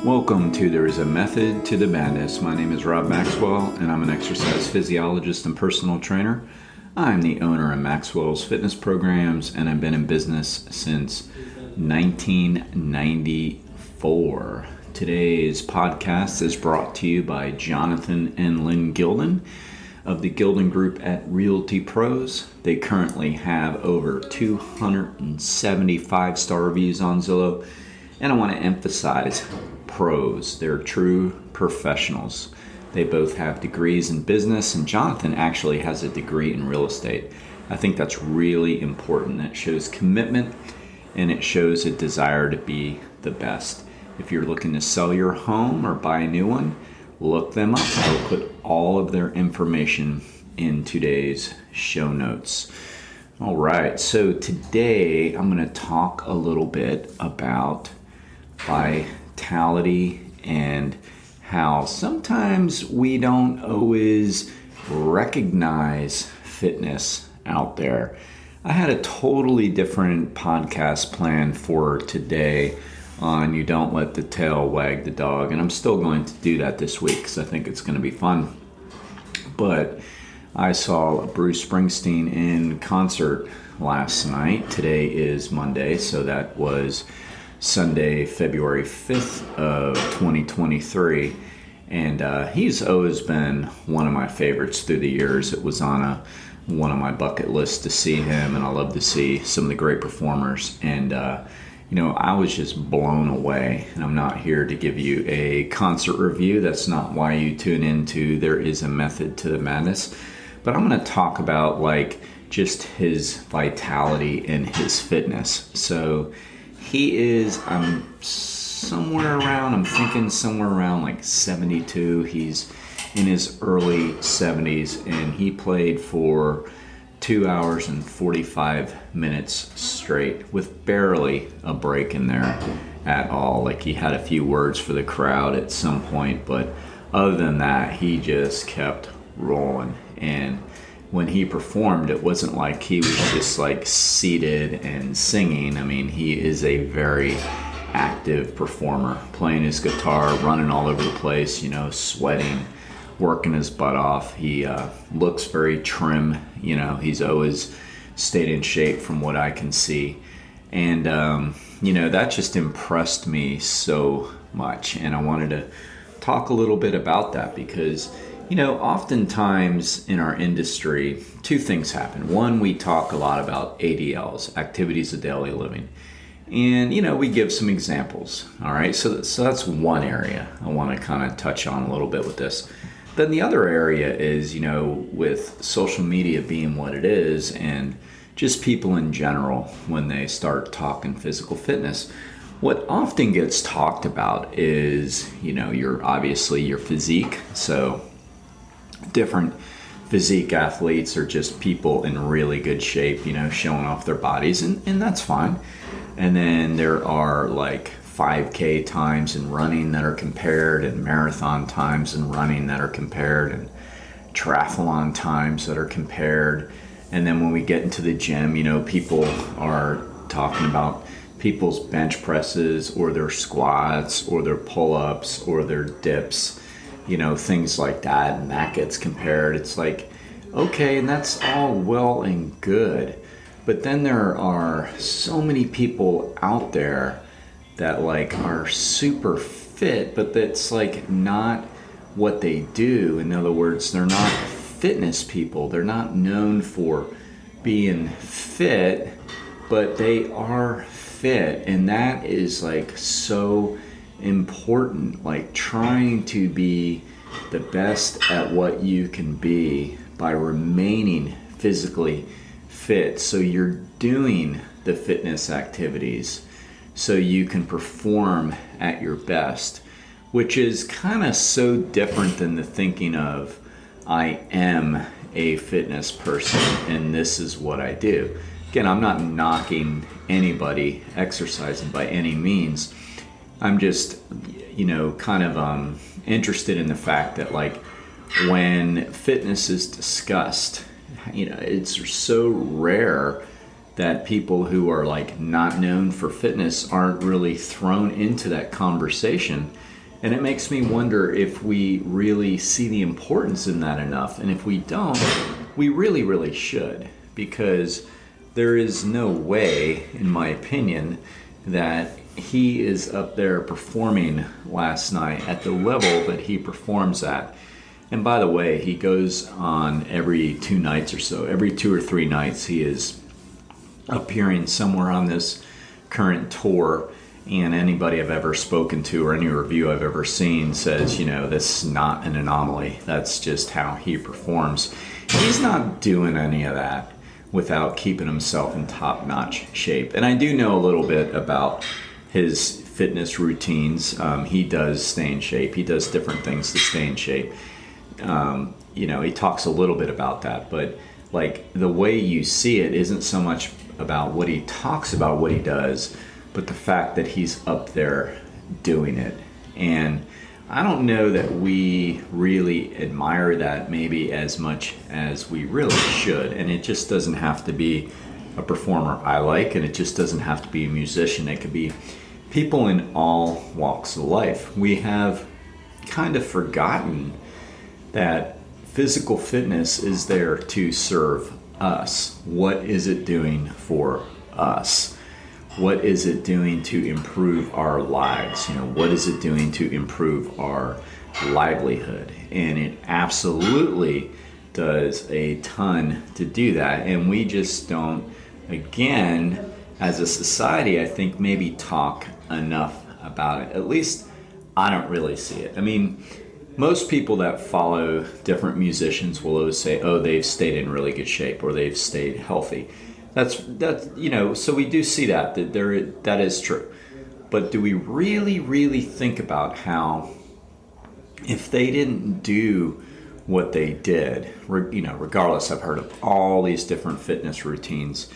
Welcome to There is a Method to the Madness. My name is Rob Maxwell, and I'm an exercise physiologist and personal trainer. I'm the owner of Maxwell's Fitness Programs, and I've been in business since 1994. Today's podcast is brought to you by Jonathan and Lyn Gildon of the Gildon Group at Realty Pros. They currently have over 275 star reviews on Zillow, and I want to emphasize pros. They're true professionals. They both have degrees in business, and Jonathan actually has a degree in real estate. I think that's really important. That shows commitment, and it shows a desire to be the best. If you're looking to sell your home or buy a new one, look them up. I'll put all of their information in today's show notes. All right, so today I'm going to talk a little bit about vitality and how sometimes we don't always recognize fitness out there. I had a totally different podcast plan for today on You Don't Let the Tail Wag the Dog, and I'm still going to do that this week because I think it's going to be fun. But I saw Bruce Springsteen in concert last night. Today is Monday, so that was Sunday, February 5th of 2023. And he's always been one of my favorites through the years. It was on one of my bucket lists to see him, and I love to see some of the great performers. And, I was just blown away. And I'm not here to give you a concert review. That's not why you tune into There is a Method to the Madness. But I'm going to talk about just his vitality and his fitness. So he is, I'm thinking somewhere around 72. He's in his early 70s, and he played for 2 hours and 45 minutes straight with barely a break in there at all. He had a few words for the crowd at some point, but other than that, he just kept rolling. And when he performed, it wasn't like he was just seated and singing. I mean, he is a very active performer, playing his guitar, running all over the place, sweating, working his butt off. He looks very trim. He's always stayed in shape from what I can see. And, that just impressed me so much. And I wanted to talk a little bit about that because oftentimes in our industry, two things happen. One, we talk a lot about ADLs, activities of daily living. And, we give some examples. All right. So that's one area I want to kind of touch on a little bit with this. Then the other area is, with social media being what it is and just people in general, when they start talking physical fitness, what often gets talked about is, your physique. So different physique athletes are just people in really good shape, showing off their bodies, and that's fine. And then there are 5K times in running that are compared, and marathon times in running that are compared, and triathlon times that are compared. And then when we get into the gym, people are talking about people's bench presses or their squats or their pull-ups or their dips, things like that, and that gets compared. It's okay, and that's all well and good, but then there are so many people out there that are super fit, but that's not what they do. In other words, they're not fitness people. They're not known for being fit, but they are fit, and that is so important. Trying to be the best at what you can be by remaining physically fit. So you're doing the fitness activities so you can perform at your best, which is kind of so different than the thinking of, I am a fitness person and this is what I do. Again, I'm not knocking anybody exercising by any means. I'm just, interested in the fact that when fitness is discussed, it's so rare that people who are not known for fitness aren't really thrown into that conversation And it makes me wonder if we really see the importance in that enough. And if we don't, we really, really should. Because there is no way, in my opinion, that he is up there performing last night at the level that he performs at. And by the way, he goes on every 2 nights or so. Every 2 or 3 nights he is appearing somewhere on this current tour. And anybody I've ever spoken to or any review I've ever seen says, this is not an anomaly. That's just how he performs. He's not doing any of that without keeping himself in top-notch shape. And I do know a little bit about his fitness routines. He does stay in shape. He does different things to stay in shape. He talks a little bit about that, but like the way you see it isn't so much about what he talks about, what he does, but the fact that he's up there doing it. And I don't know that we really admire that maybe as much as we really should. And it just doesn't have to be a performer I like, and it just doesn't have to be a musician. It could be people in all walks of life. We have kind of forgotten that physical fitness is there to serve us. What is it doing for us? What is it doing to improve our lives? What is it doing to improve our livelihood? And it absolutely does a ton to do that. And we just don't, again, as a society, I think maybe talk enough about it. At least I don't really see it. I mean, most people that follow different musicians will always say, oh, they've stayed in really good shape or they've stayed healthy. That's so we do see that that is true. But do we really, really think about how if they didn't do what they did, regardless, I've heard of all these different fitness routines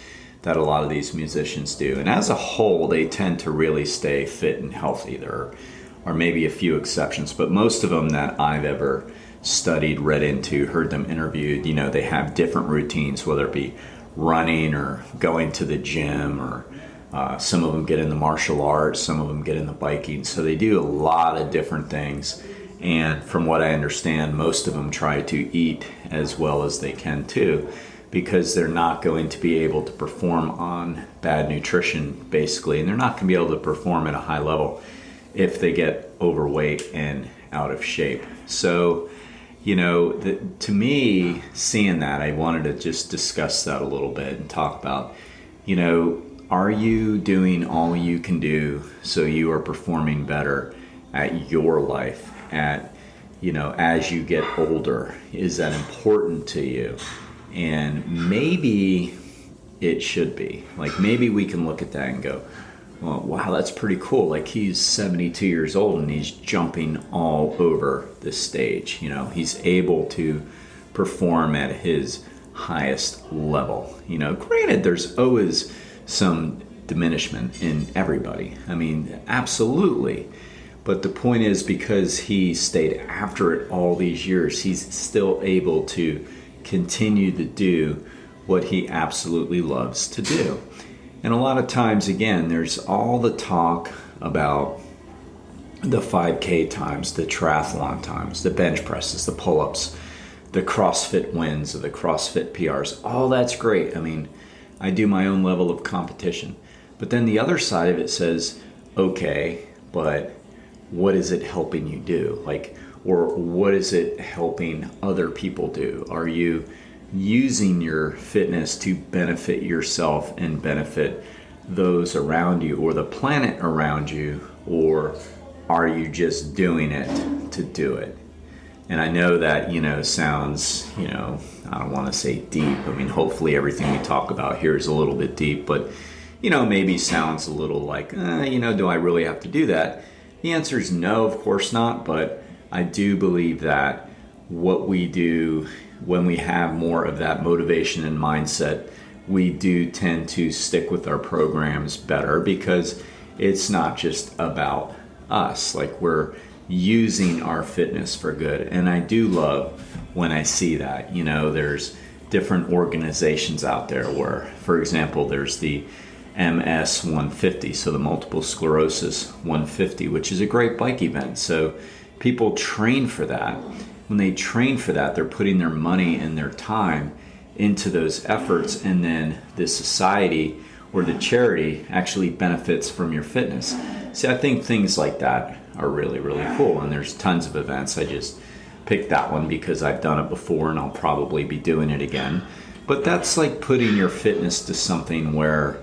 that a lot of these musicians do. And as a whole, they tend to really stay fit and healthy. There are maybe a few exceptions, but most of them that I've ever studied, read into, heard them interviewed, they have different routines, whether it be running or going to the gym, or some of them get into martial arts, some of them get into biking. So they do a lot of different things. And from what I understand, most of them try to eat as well as they can too, because they're not going to be able to perform on bad nutrition, basically. And they're not going to be able to perform at a high level if they get overweight and out of shape. So to me, seeing that, I wanted to just discuss that a little bit and talk about, are you doing all you can do so you are performing better at your life, as you get older? Is that important to you? And maybe it should be. Like, maybe we can look at that and go, well, wow, that's pretty cool. Like, he's 72 years old and he's jumping all over the stage. He's able to perform at his highest level. Granted, there's always some diminishment in everybody. I mean, absolutely. But the point is, because he stayed after it all these years, he's still able to continue to do what he absolutely loves to do. And a lot of times, again, there's all the talk about the 5K times, the triathlon times, the bench presses, the pull-ups, the CrossFit wins, or the CrossFit PRs. All that's great. I mean, I do my own level of competition. But then the other side of it says, okay, but what is it helping you do? Or what is it helping other people do? Are you using your fitness to benefit yourself and benefit those around you or the planet around you? Or are you just doing it to do it? And I know that, sounds, I don't want to say deep. I mean, hopefully everything we talk about here is a little bit deep, but, maybe sounds a little like, do I really have to do that? The answer is no, of course not. But I do believe that what we do when we have more of that motivation and mindset, we do tend to stick with our programs better, because it's not just about us. Like, we're using our fitness for good. And I do love when I see that. There's different organizations out there where, for example, there's the MS 150, so the multiple sclerosis 150, which is a great bike event. So people train for that. When they train for that, they're putting their money and their time into those efforts, and then the society or the charity actually benefits from your fitness. See, I think things like that are really, really cool, and there's tons of events. I just picked that one because I've done it before and I'll probably be doing it again. But that's like putting your fitness to something where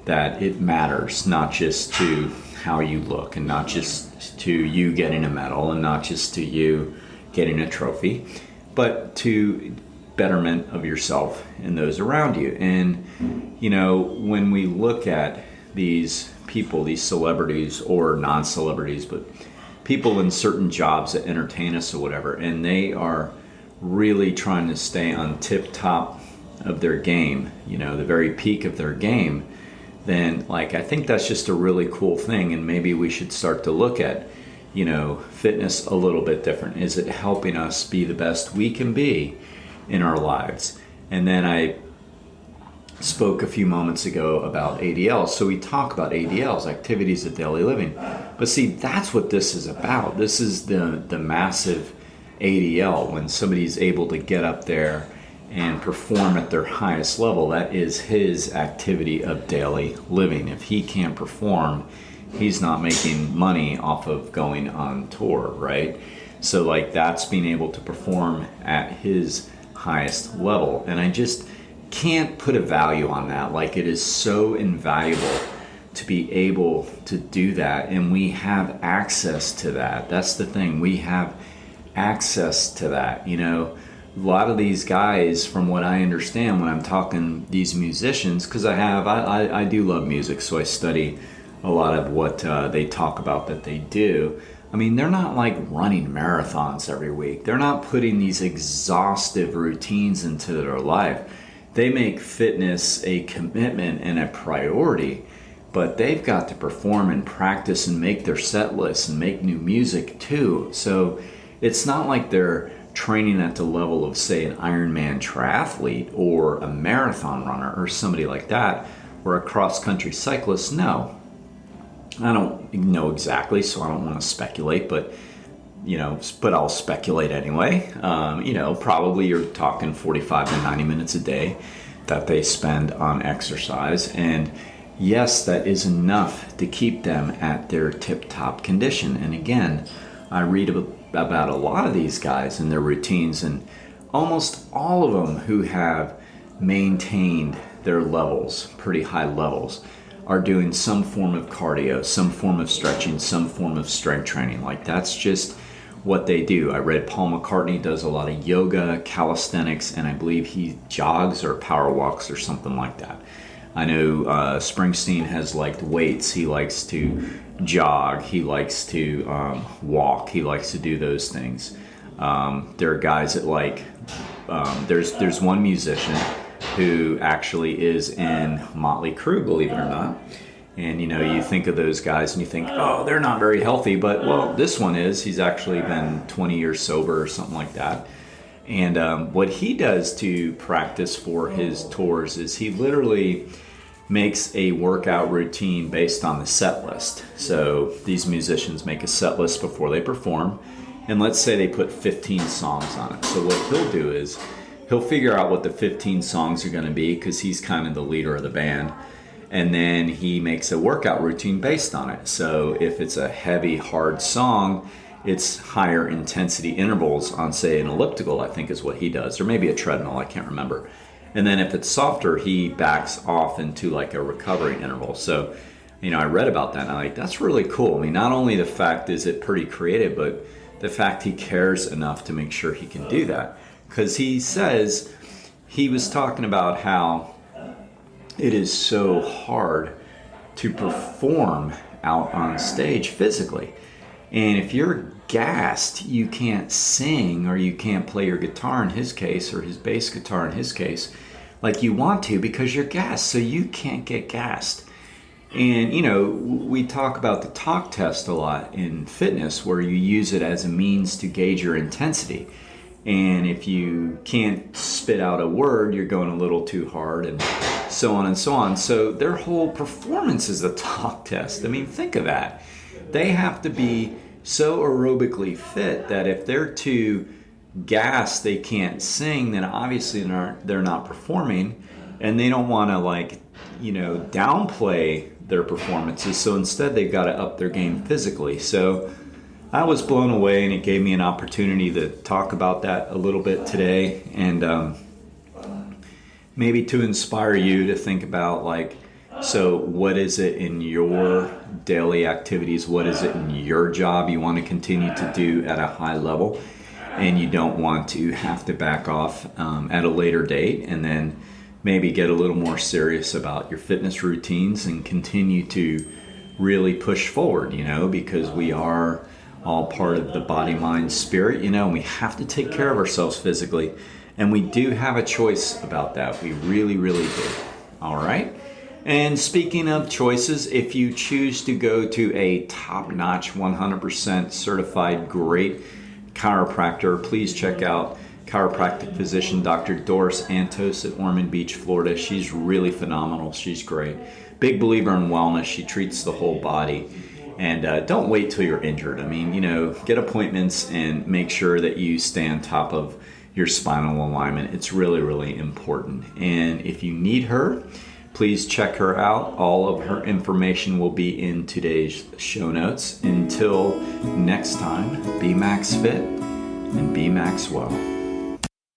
that it matters, not just to how you look, and not just to you getting a medal, and not just to you getting a trophy, but to betterment of yourself and those around you. And, you know, when we look at these people, these celebrities or non-celebrities, but people in certain jobs that entertain us or whatever, and they are really trying to stay on tip top of their game, you know, the very peak of their game, then like I think that's just a really cool thing. And maybe we should start to look at, you know, fitness a little bit different. Is it helping us be the best we can be in our lives? And then I spoke a few moments ago about ADLs. So we talk about ADLs, activities of daily living. But see, that's what this is about. This is the massive ADL, when somebody's able to get up there and perform at their highest level. That is his activity of daily living. If he can't perform, he's not making money off of going on tour, right? So like that's being able to perform at his highest level. And I just can't put a value on that. Like it is so invaluable to be able to do that. And we have access to that. That's the thing. We have access to that, you know. A lot of these guys, from what I understand when I'm talking these musicians, because I do love music, so I study a lot of what they talk about that they do. I mean, they're not like running marathons every week. They're not putting these exhaustive routines into their life. They make fitness a commitment and a priority, but they've got to perform and practice and make their set lists and make new music too. So it's not like they're training at the level of, say, an Ironman triathlete or a marathon runner or somebody like that, or a cross-country cyclist. No, I don't know exactly, so I don't want to speculate, but I'll speculate anyway. Probably you're talking 45 to 90 minutes a day that they spend on exercise, and yes, that is enough to keep them at their tip-top condition. And again, I read about a lot of these guys and their routines, and almost all of them who have maintained their levels, pretty high levels, are doing some form of cardio, some form of stretching, some form of strength training. Like that's just what they do. I read Paul McCartney does a lot of yoga, calisthenics, and I believe he jogs or power walks or something like that. I know Springsteen has liked weights. He likes to jog. He likes to walk. He likes to do those things. There are guys that there's one musician who actually is in Motley Crue, believe it or not. And you think of those guys and you think, oh, they're not very healthy. But well, this one is. He's actually been 20 years sober or something like that. And what he does to practice for his tours is he literally makes a workout routine based on the set list. So these musicians make a set list before they perform, and let's say they put 15 songs on it. So what he'll do is he'll figure out what the 15 songs are going to be, because he's kind of the leader of the band, and then he makes a workout routine based on it. So if it's a heavy, hard song, it's higher intensity intervals on, say, an elliptical, I think is what he does, or maybe a treadmill, I can't remember. And then if it's softer, he backs off into like a recovery interval. So, I read about that and I'm like, that's really cool. I mean, not only the fact is it pretty creative, but the fact he cares enough to make sure he can do that. Because he says, he was talking about how it is so hard to perform out on stage physically. And if you're gassed, you can't sing, or you can't play your guitar in his case, or his bass guitar in his case, like you want to, because you're gassed, so you can't get gassed. And, we talk about the talk test a lot in fitness, where you use it as a means to gauge your intensity. And if you can't spit out a word, you're going a little too hard. And so on and so on. So their whole performance is a talk test. I mean, think of that. They have to be so aerobically fit that if they're too gassed, they can't sing, then obviously they're not performing, and they don't want to downplay their performances. So instead, they've got to up their game physically. So I was blown away, and it gave me an opportunity to talk about that a little bit today, and maybe to inspire you to think about so what is it in your daily activities? What is it in your job you want to continue to do at a high level, and you don't want to have to back off at a later date, and then maybe get a little more serious about your fitness routines and continue to really push forward, because we are all part of the body, mind, spirit, and we have to take care of ourselves physically. And we do have a choice about that. We really, really do. All right? And speaking of choices, if you choose to go to a top-notch, 100% certified, great chiropractor, please check out chiropractic physician Dr. Doris Antos at Ormond Beach, Florida. She's really phenomenal. She's great. Big believer in wellness. She treats the whole body. And don't wait till you're injured. I mean, get appointments and make sure that you stay on top of your spinal alignment. It's really, really important. And if you need her, please check her out. All of her information will be in today's show notes. Until next time, be max fit and be max well.